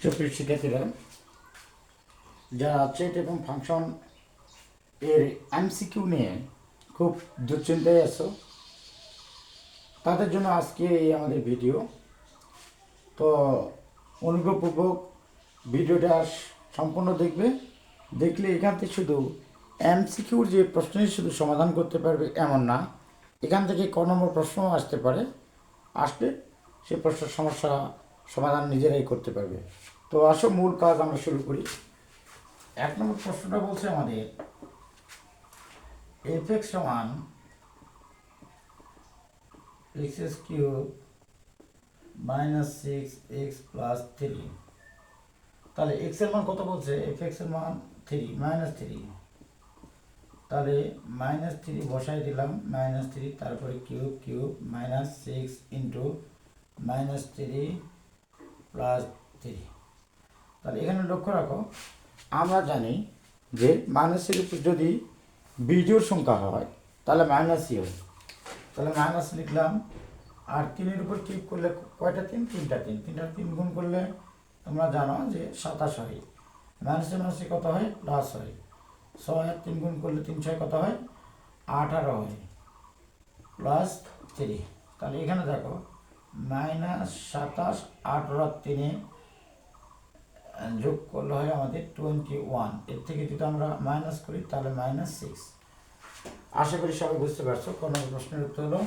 সুপ্রিয় শিক্ষার্থীরা, যারা চেট এবং ফাংশন এর এমসিকিউ নিয়ে খুব দুশ্চিন্তায় আছো, তাদের জন্য আজকে এই আমাদের ভিডিও। তো অনুগ্রহপূর্বক ভিডিওটা সম্পূর্ণ দেখলে এখান থেকে শুধু এমসিকিউর যে প্রশ্নের শুধু সমাধান করতে পারবে এমন না, এখান থেকে ক নম্বর প্রশ্নও আসতে পারে, আসলে সে প্রশ্নের সমস্যা সমাধান নিজেরাই করতে পারবে। তো আসো মূল কাজ আমরা শুরু করি। 1 নম্বর প্রশ্নটা বলছে আমাদের f(x) সমান x³ - 6x + 3। তাহলে x এর মান কত বলছে? f(x) এর মান 3 -3। তাহলে -3 বসাই দিলাম, -3, তারপরে কিউব -6 ইন্টু -3 + 3। তাহলে এখানে লক্ষ্য রাখো, আমরা জানি যে মাইনাসের উপর যদি বিজোড় সংখ্যা হয় তাহলে মাইনাসই হয়। তাহলে মাইনাস লিখলাম, আর 3-এর উপর কিউব করলে কয়টা 3? 3টা 3। 3টা 3 গুণ করলে তোমরা জানো যে 27 হয়। মাইনাসে মাইনাসে কত হয়? প্লাস হয়। 6 আর 3 গুণ করলে 3 6 কত হয়? 18 হয়, প্লাস 3। তাহলে এখানে দেখো -27, 18 আর 3 যোগ করলে হয় আমাদের 21। এর থেকে যদি আমরা মাইনাস করি তাহলে -6। আশা করি সবাই বুঝতে পারছো। কোন প্রশ্নের উত্তর হলো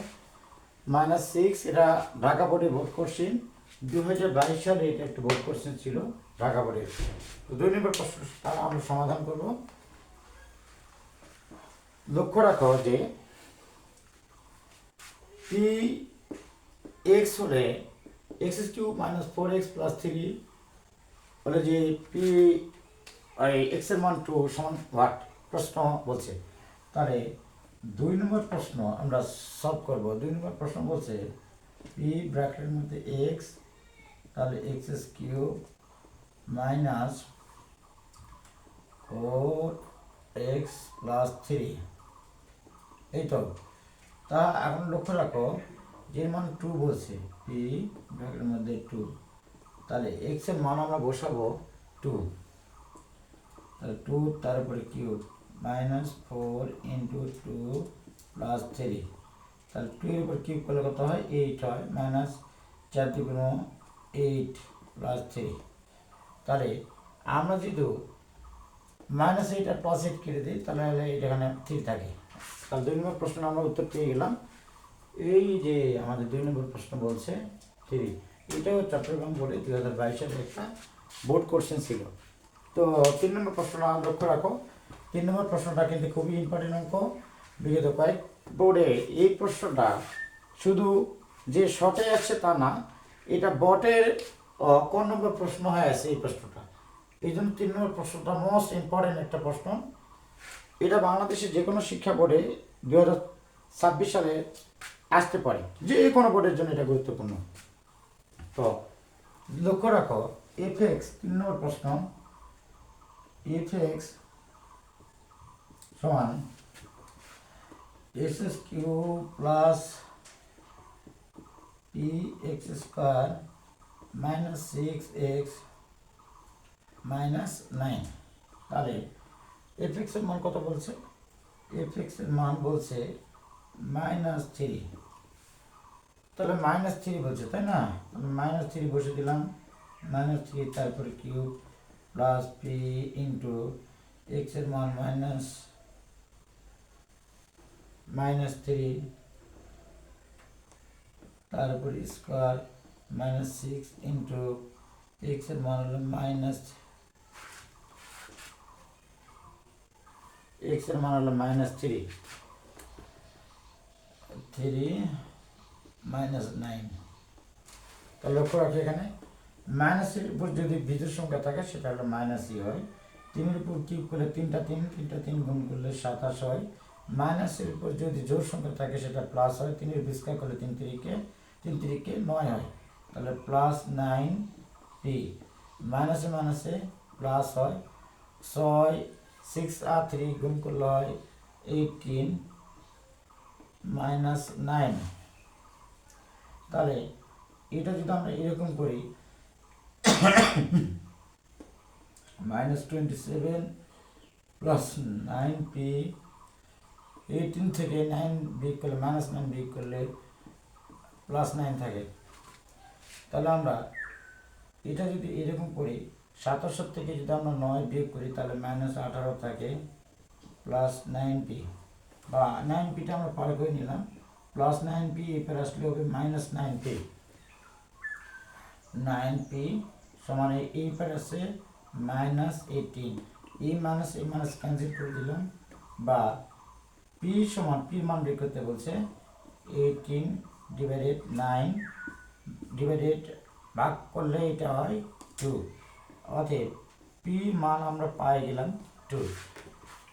-6। এটা ঢাকা বোর্ডে বোর্ড কোশ্চেন 2022 সালে এটা একটা বোর্ড কোশ্চেন ছিল ঢাকা বোর্ডের। তো 2 নম্বর প্রশ্নটা আমরা সমাধান করব। লক্ষ্য রাখো যে p(x) হলে x³ - 4x + 3 বলে যে x এর মান 2 সমান হোয়াট? প্রশ্ন বলছে। তাহলে 2 নম্বর প্রশ্ন আমরা সলভ করব। 2 নম্বর প্রশ্ন বলছে p ব্র্যাকেটের মধ্যে x, তাহলে x³ - 4x + 3, এই তো। তা এখন লক্ষ্য রাখো যে মান 2 বলছে, p ব্র্যাকেটের মধ্যে 2, তাহলে x এর মান আমরা বসাবো 2। তাহলে 2 তারপরে কিউব -4 × 2 + 3। তাহলে 2 এর উপর কিউব করলে কত হয়? 8 হয়। -4 × 8 + 3। তাহলে আমরা যদি -8 আর +8 কেটে দিই তাহলে এখানে 3 থাকে। তাহলে 2 নম্বর প্রশ্ন আমরা উত্তর পেয়ে গেলাম। এই যে আমাদের 2 নম্বর প্রশ্ন বলছে 3, এটাও চট্টগ্রাম বোর্ডে 2022 সালে একটা বোর্ড কোশ্চেন ছিল। তো 3 নম্বর প্রশ্নটা লক্ষ্য রাখো। 3 নম্বর প্রশ্নটা কিন্তু খুবই ইম্পর্টেন্ট অঙ্ক। বিগত কয়েক বোর্ডে এই প্রশ্নটা শুধু যে শর্টে আসছে তা না, এটা বটের ক নম্বর প্রশ্ন হয়ে আছে এই প্রশ্নটা। এই জন্য 3 নম্বর প্রশ্নটা মোস্ট ইম্পর্টেন্ট একটা প্রশ্ন। এটা বাংলাদেশের যে কোনো শিক্ষা বোর্ডে 2026 সালে আসতে পারে, যে কোনো বোর্ডের জন্য এটা গুরুত্বপূর্ণ। তো লক্ষ্য রাখো f(x) 3 নম্বর প্রশ্ন, f(x) সমান x³ + px² - 6x - 9। তাহলে f(x) এর মান কত বলছে? f(x) এর মান বলছে -3। তাহলে -3 বলছে, তাই না? -3 বসে দিলাম, -3 তারপরে cube plus p into x এর মান -3, তারপরে স্কোয়ার -6 ইন্টু x এর মান হলো -3 -9। তাহলে লক্ষ্য রাখি এখানে মাইনাসের উপর যদি বিজোড় সংখ্যা থাকে সেটা হলো মাইনাসই হয়। 3-এর উপর কিউব করলে 3টা 3 গুণ করলে 27 হয়। মাইনাসের উপর যদি জোড় সংখ্যা থাকে সেটা প্লাস হয়। 3-এর বিস্কার করলে 3 3 9 হয়। তাহলে +9p। মাইনাসে মাইনাসে প্লাস হয়। 6 6 আর 3 গুণ করলে হয় 18 -9। তাহলে এটা যদি আমরা এরকম করি -27 প্লাস 9p, 18 থেকে 9 বিয়োগ করলে -9 বিয়োগ করলে +9 থাকে। তাহলে আমরা এটা যদি এরকম করি, 27 থেকে যদি আমরা 9 বিয়োগ করি তাহলে -18 থাকে প্লাস 9p, বা 9pটা আমরা পার করে নিলাম, প্লাস 9p এরপর আসলে হবে -9p। 9p সমান এইবার আছে -18, এই মাইনাস ক্যান্সেল করে দিলাম, বা p সমান p মান বের করতে বলছে 18 ডিভাইডেড 9 ডিভাইডেড ভাগ করলে এটা হয় 2, অতএব p মান আমরা পাই গেলাম 2।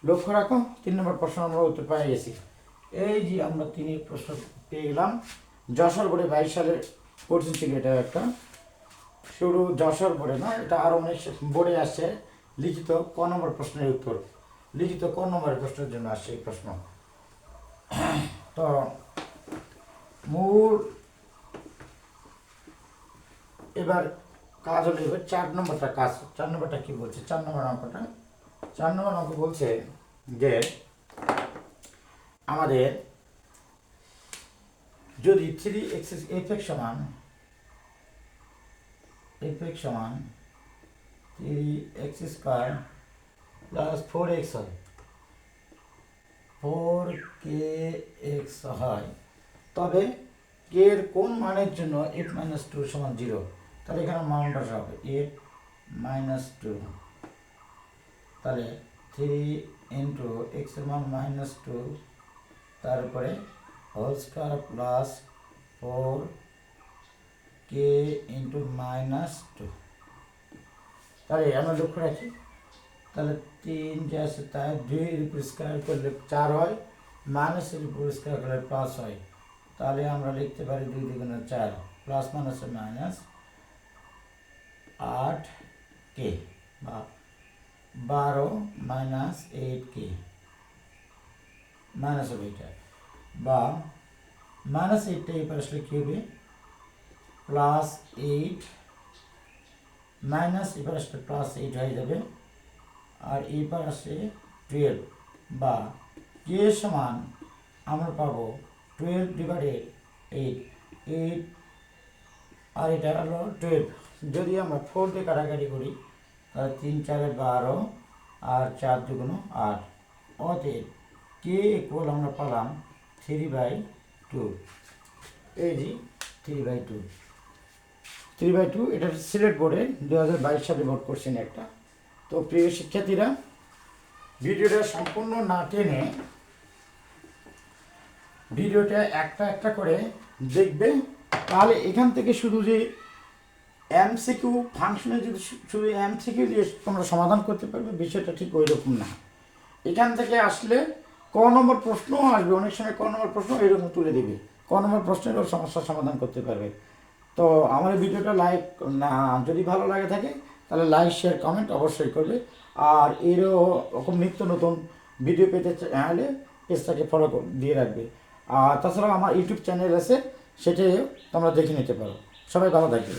লক্ষ্য রাখো 3 নম্বর প্রশ্ন আমরা উত্তর পেয়ে গেছি। এই যে আমরা 3 প্রশ্ন পেয়ে গেলাম। যশোর বোর্ডে 22 সালের কোশ্চেন ছিল এটা একটা, শুধু যশোর বোর্ডে না, এটা আরও অনেক বোর্ডে আসছে। লিখিত ক নম্বর প্রশ্নের উত্তর, লিখিত ক নম্বরের প্রশ্নের জন্য আসছে এই প্রশ্ন। তো মূল এবার কাজ হলো, এবার 4 নম্বরটা কাজ। 4 নম্বরটা কি বলছে? 4 নম্বর অঙ্ক বলছে যে আমাদের যদি 3x fx সমান 3x স্কয়ার প্লাস 4x হয়, 4kx হয়, তবে k এর কোন মানের জন্য f - 2 সমান 0? তাহলে এখানে মান বসাতে হবে f - 2, তাহলে 3 ইন্টু x এর মান -2, তারপরে whole square plus 4k into -2। তাহলে আমরা লক্ষ্য রাখি, তাহলে 3 যে আছে তাই 2 এর উপর স্কয়ার করলে 4 হয়, মাইনাসের উপর স্কয়ার করলে প্লাস হয়। তাহলে আমরা লিখতে পারি 2 দুগুণে 4, প্লাস মাইনাসে মাইনাস 8k, বা 12 মাইনাস 8k মাইনাস হবে এটা, বা মাইনাস 8টা এবার আসলে কী হবে প্লাস 8, মাইনাস এবার আসলে প্লাস 8 হয়ে যাবে, আর এবার আসে 12, বা কে সমান আমরা পাবো 12 ডিভাইডেড 8, আর এটা হলো 12। যদি আমরা 4 দিয়ে কাটাকাটি করি তাহলে 3 4 12, আর 4 2 8, অতএব কে ইকুয়াল আমরা পেলাম 3/2। এই যে 3/2, 3/2 এটা সিলেট বোর্ডে 2022 সালে বোর্ড কোশ্চেন একটা। তো প্রিয় শিক্ষার্থীরা, ভিডিওটা সম্পূর্ণ না টেনে ভিডিওটা একটা একটা করে দেখবে, তাহলে এখান থেকে শুধু যে এমসিকিউ ফাংশনে যদি শুধু এমসিকিউ দিয়ে তোমরা সমাধান করতে পারবে, বিষয়টা ঠিক ওই রকম না। এখান থেকে আসলে ক নম্বর প্রশ্নও আসবে, অনেক সময় ক নম্বর প্রশ্ন এরকম তুলে দেবে, ক নম্বর প্রশ্নেরও সমস্যার সমাধান করতে পারবে। তো আমার ভিডিওটা লাইক না, যদি ভালো লাগে থাকে তাহলে লাইক শেয়ার কমেন্ট অবশ্যই করবে, আর এরকম নিত্য নতুন ভিডিও পেতে চাইলে পেজটাকে ফলো দিয়ে রাখবে। আর তাছাড়া আমার ইউটিউব চ্যানেল আছে, সেটাও তোমরা দেখে নিতে পারো। সবাই ভালো থাকবে।